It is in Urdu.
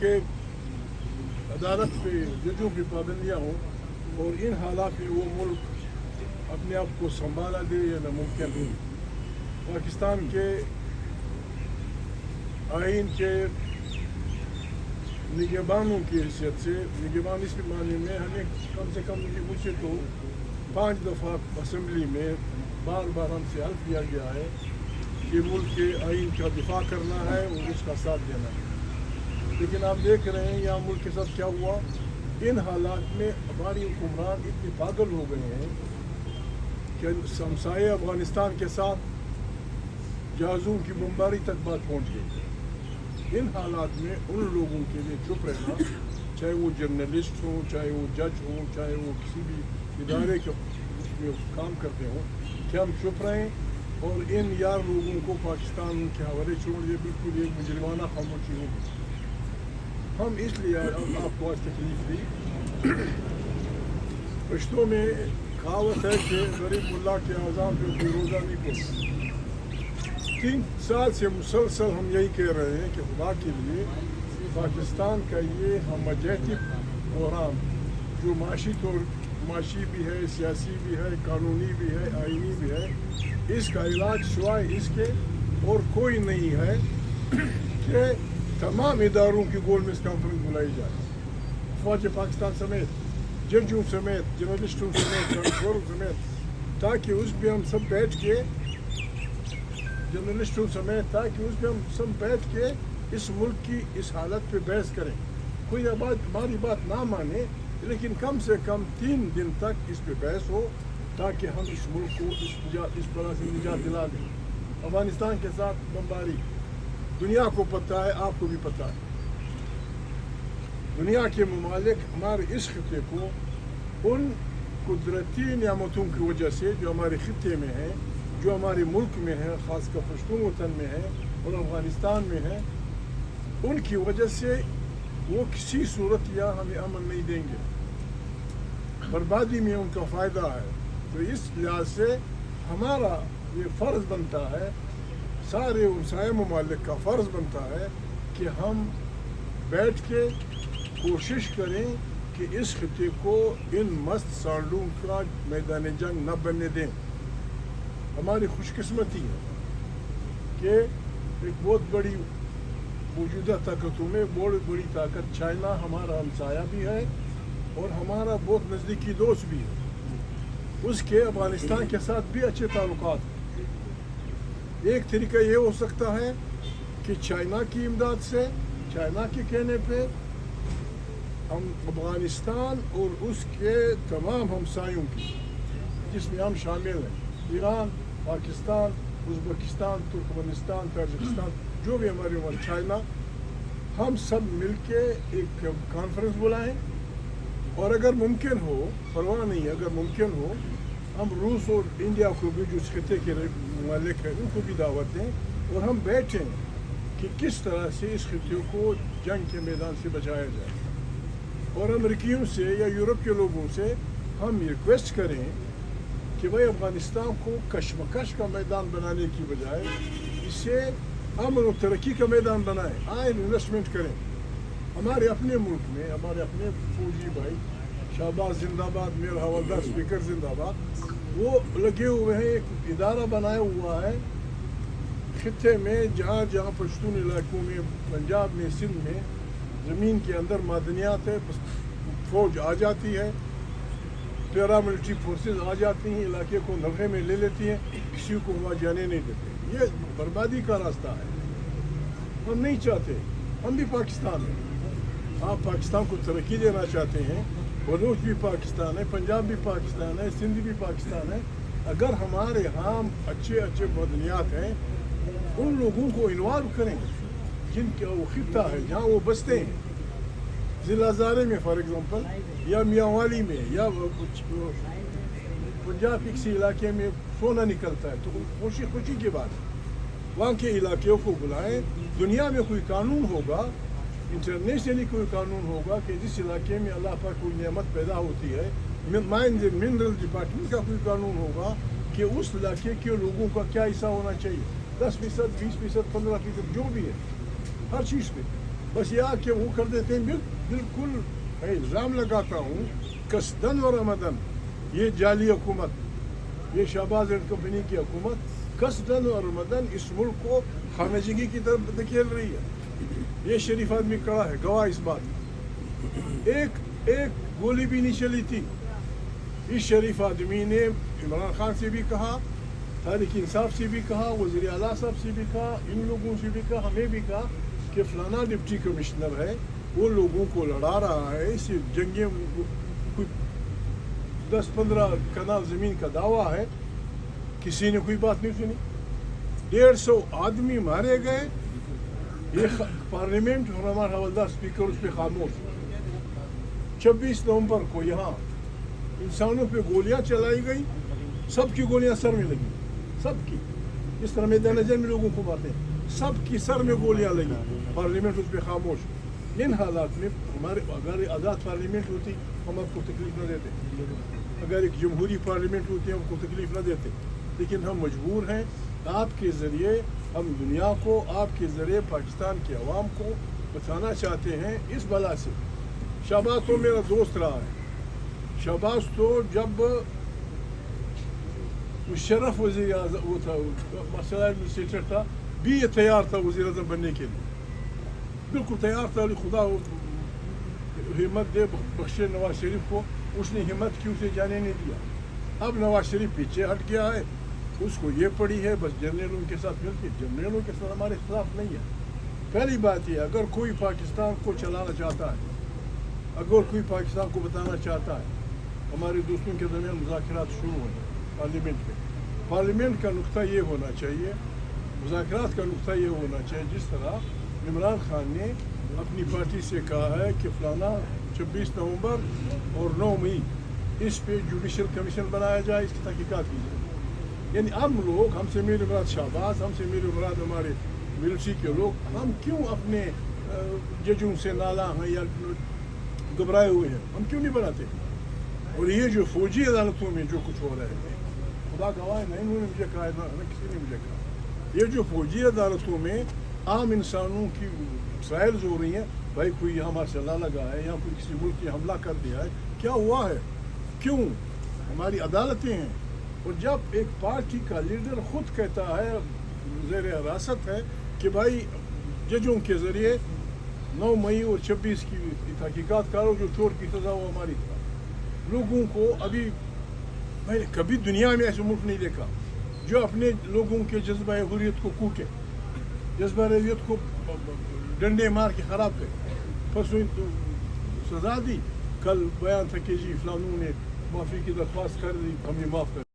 کہ عدالت پہ ججوں کی پابندیاں ہوں اور ان حالات میں وہ ملک اپنے آپ کو سنبھالا دے یا ناممکن ہو. پاکستان کے آئین کے نگہبانوں کی حیثیت سے نگہبان اس معنی میں ہمیں کم سے کم مجھے تو 5 دفعہ اسمبلی میں بار بار ہم سے حلف کیا گیا ہے کہ ملک کے آئین کا دفاع کرنا ہے اور اس کا ساتھ دینا ہے. لیکن آپ دیکھ رہے ہیں یہاں ملک کے ساتھ کیا ہوا. ان حالات میں ہماری حکمران اتنے پاگل ہو گئے ہیں کہ ہمسائے افغانستان کے ساتھ جہازوں کی بمباری تک بات پہنچ گئی. ان حالات میں ان لوگوں کے لیے چپ رہنا، چاہے وہ جرنلسٹ ہوں، چاہے وہ جج ہوں، چاہے وہ کسی بھی ادارے کے میں کام کرتے ہوں، کہ ہم چپ رہیں اور ان یار لوگوں کو پاکستان کے حوالے چھوڑ دیں. بالکل ایک مجرمانہ خاموشی ہوگی. ہم اس لیے آپ کو آج تکلیف دی. پشتوں میں کہاوت ہے کہ غریب ملا کے اذان پہ کوئی روزہ نہیں کھولتا. 3 سال سے مسلسل ہم یہی کہہ رہے ہیں کہ خدا کے لیے پاکستان کا یہ ہمجہتی بحران جو معاشی بھی ہے، سیاسی بھی ہے، قانونی بھی ہے، آئینی بھی ہے، اس کا علاج سوائے اس کے اور کوئی نہیں ہے کہ تمام اداروں کی گول میز کانفرنس بلائی جائے، فوج پاکستان سمیت، ججوں سمیت، جرنلسٹوں سمیت، ٹرانسفوروں سمیت، تاکہ اس پہ ہم سب بیٹھ کے جرنلسٹوں سمیت تاکہ اس پہ ہم سب بیٹھ کے اس ملک کی اس حالت پہ بحث کریں. کوئی ہماری بات نہ مانے لیکن کم سے کم 3 دن تک اس پہ بحث ہو تاکہ ہم اس ملک کو اس طرح سے نجات دلا دیں. افغانستان کے ساتھ بمباری دنیا کو پتہ ہے، آپ کو بھی پتہ ہے. دنیا کے ممالک ہمارے اس خطے کو ان قدرتی نعمتوں کی وجہ سے جو ہمارے خطے میں ہیں، جو ہمارے ملک میں ہے، خاص کر پشتون وطن میں ہے اور افغانستان میں ہے، ان کی وجہ سے وہ کسی صورت یا ہمیں امن نہیں دیں گے. بربادی میں ان کا فائدہ ہے. تو اس لحاظ سے ہمارا یہ فرض بنتا ہے، سارے ہمسایہ ممالک کا فرض بنتا ہے کہ ہم بیٹھ کے کوشش کریں کہ اس خطے کو ان مست سانڈوں کا میدان جنگ نہ بننے دیں. ہماری خوش قسمتی ہے کہ ایک بہت بڑی موجودہ طاقتوں میں بہت بڑی طاقت چائنا ہمارا ہمسایہ بھی ہے اور ہمارا بہت نزدیکی دوست بھی ہے. اس کے افغانستان کے ساتھ بھی اچھے تعلقات ہیں. ایک طریقہ یہ ہو سکتا ہے کہ چائنا کی امداد سے، چائنا کے کہنے پہ ہم افغانستان اور اس کے تمام ہمسایوں کی، جس میں ہم شامل ہیں، ایران، پاکستان، ازبکستان، ترکمنستان، تاجکستان، جو بھی ہمارے چائنا، ہم سب مل کے ایک کانفرنس بلائیں اور اگر ممکن ہو، پرواہ نہیں ہے، اگر ممکن ہو ہم روس اور انڈیا کو بھی جو اس خطے کے ممالک ہیں ان کو بھی دعوت دیں اور ہم بیٹھیں کہ کس طرح سے اس خطے کو جنگ کے میدان سے بچایا جائے. اور امریکیوں سے یا یورپ کے لوگوں سے ہم ریکویسٹ کریں کہ بھائی افغانستان کو کشمکش کا میدان بنانے کی بجائے اسے امن و ترقی کا میدان بنائیں. آئیں انویسٹمنٹ کریں. ہمارے اپنے ملک میں ہمارے اپنے فوجی بھائی، شہباز زندہ باد، میر حوالدار اسپیکر زندہ باد، وہ لگے ہوئے ہیں. ایک ادارہ بنایا ہوا ہے خطے میں جہاں جہاں پشتون علاقوں میں، پنجاب میں، سندھ میں زمین کے اندر معدنیات ہے، فوج آ جاتی ہے، پیراملٹری فورسز آ جاتی ہیں، علاقے کو نفع میں لے لیتی ہیں، کسی کو وہاں جانے نہیں دیتے. یہ بربادی کا راستہ ہے. ہم نہیں چاہتے. ہم بھی پاکستان ہیں. آپ پاکستان کو ترقی دینا چاہتے ہیں. بلوچ بھی پاکستان ہے، پنجاب بھی پاکستان ہے، سندھ بھی پاکستان ہے. اگر ہمارے ہاں اچھے معدنیات ہیں، ان لوگوں کو انوالو کریں جن کا وہ خطہ ہے، جہاں وہ بستے ہیں. ضلع ہزارے میں فار ایگزامپل، یا میاں میں، یا پنجاب کے کسی علاقے میں سونا نکلتا ہے تو خوشی کی بات ہے. وہاں کے علاقوں کو بلائیں. دنیا میں کوئی قانون ہوگا، انٹرنیشنلی کوئی قانون ہوگا کہ جس علاقے میں اللہ پر کوئی نعمت پیدا ہوتی ہے، مائنز اینڈ منرل ڈپارٹمنٹ کا کوئی قانون ہوگا کہ اس علاقے کے لوگوں کا کیا حصہ ہونا چاہیے. 10%، 20%، 15%، جو بھی ہے، ہر چیز پہ بس یہ کہ وہ کر دیتے ہیں. بالکل میں الزام لگاتا ہوں قصدن و رمدن یہ جعلی حکومت, یہ شہباز اینڈ کمپنی کی حکومت قصدن و رمدن اس ملک کو خامنجگی کی طرف دھکیل رہی ہے. یہ شریف آدمی کڑا ہے, گواہ اس بات. ایک گولی بھی نہیں چلی تھی. اس شریف آدمی نے عمران خان سے بھی کہا, تحریک انصاف سے بھی کہا, وزیر اعلیٰ صاحب سے بھی کہا, ان لوگوں سے بھی کہا, ہمیں بھی کہا کہ فلانا ڈپٹی کمشنر ہے, وہ لوگوں کو لڑا رہا ہے. اس جنگیں 10-15 کنال زمین کا دعویٰ ہے, کسی نے کوئی بات نہیں سنی. 150 آدمی مارے گئے. یہ پارلیمنٹ اور ہمارا حوالدار اسپیکر اس پہ خاموش. 26 نومبر کو یہاں انسانوں پہ گولیاں چلائی گئی, سب کی گولیاں سر میں لگی, سب کی. اس طرح میدان جنگ میں لوگوں کو مارتے ہیں, سب کی سر میں گولیاں لگی. پارلیمنٹ اس پہ خاموش. ان حالات میں ہمارے اگر آزاد پارلیمنٹ ہوتی ہم آپ کو تکلیف نہ دیتے, اگر ایک جمہوری پارلیمنٹ ہوتی ہم کو تکلیف نہ دیتے. لیکن ہم مجبور ہیں, آپ کے ذریعے ہم دنیا کو, آپ کے ذریعے پاکستان کے عوام کو بتانا چاہتے ہیں اس بلا سے. شہباز تو میرا دوست رہا ہے. شہباز تو جب مشرف وزیر اعظم وہ تھا, مسئلہ ایڈمنسٹریٹر تھا, بھی یہ تیار تھا وزیر اعظم بننے کے لیے, بالکل تیار تھا. خدا ہمت دے بخشے نواز شریف کو, اس نے ہمت کی اسے جانے نہیں دیا. اب نواز شریف پیچھے ہٹ گیا ہے, اس کو یہ پڑی ہے بس جنرلوں کے ساتھ مل کے. جنرلوں کے ساتھ ہمارے اختلاف نہیں ہے. پہلی بات یہ, اگر کوئی پاکستان کو چلانا چاہتا ہے, اگر کوئی پاکستان کو بتانا چاہتا ہے, ہمارے دوستوں کے درمیان مذاکرات شروع ہوئے پارلیمنٹ میں. پارلیمنٹ کا نقطہ یہ ہونا چاہیے, مذاکرات کا نقطہ یہ ہونا چاہیے جس طرح عمران خان نے اپنی پارٹی سے کہا ہے کہ فلانا 26 نومبر اور 9 مئی اس پہ جوڈیشل کمیشن بنایا جائے, اس کی تحقیقات کی جائے. یعنی ہم لوگ, ہم سے میرے مراد شہباز, ہم سے میرے مراد ہمارے ملٹری کے لوگ, ہم کیوں اپنے ججوں سے نالا ہیں یا گھبرائے ہوئے ہیں, ہم کیوں نہیں بناتے؟ اور یہ جو فوجی عدالتوں میں جو کچھ ہو رہا ہے, خدا گواہ ہے, نہیں انہوں نے مجھے کہا, نہ کسی نے مجھے کہا, یہ جو فوجی عدالتوں میں عام انسانوں کی ٹرائلز ہو رہی ہیں, بھائی کوئی یہاں ماشاءاللہ لگا ہے یا کوئی کسی ملک کی حملہ کر دیا ہے, کیا ہوا ہے, کیوں؟ ہماری عدالتیں ہیں. اور جب ایک پارٹی کا لیڈر خود کہتا ہے, زیر حراست ہے, کہ بھائی ججوں کے ذریعے 9 مئی اور 26 کی تحقیقات کرو, جو چور کی سزا وہ ہماری طرح. لوگوں کو ابھی میں نے کبھی دنیا میں ایسے ملک نہیں دیکھا جو اپنے لوگوں کے جذبہ حریت کو کوٹے, جذبہ حریت کو ڈنڈے مار کے خراب کرے. پرسوں سزا دی, کل بیان تھا کہ جی فلانوں نے معافی کی درخواست کر دی, ہمیں معاف کر.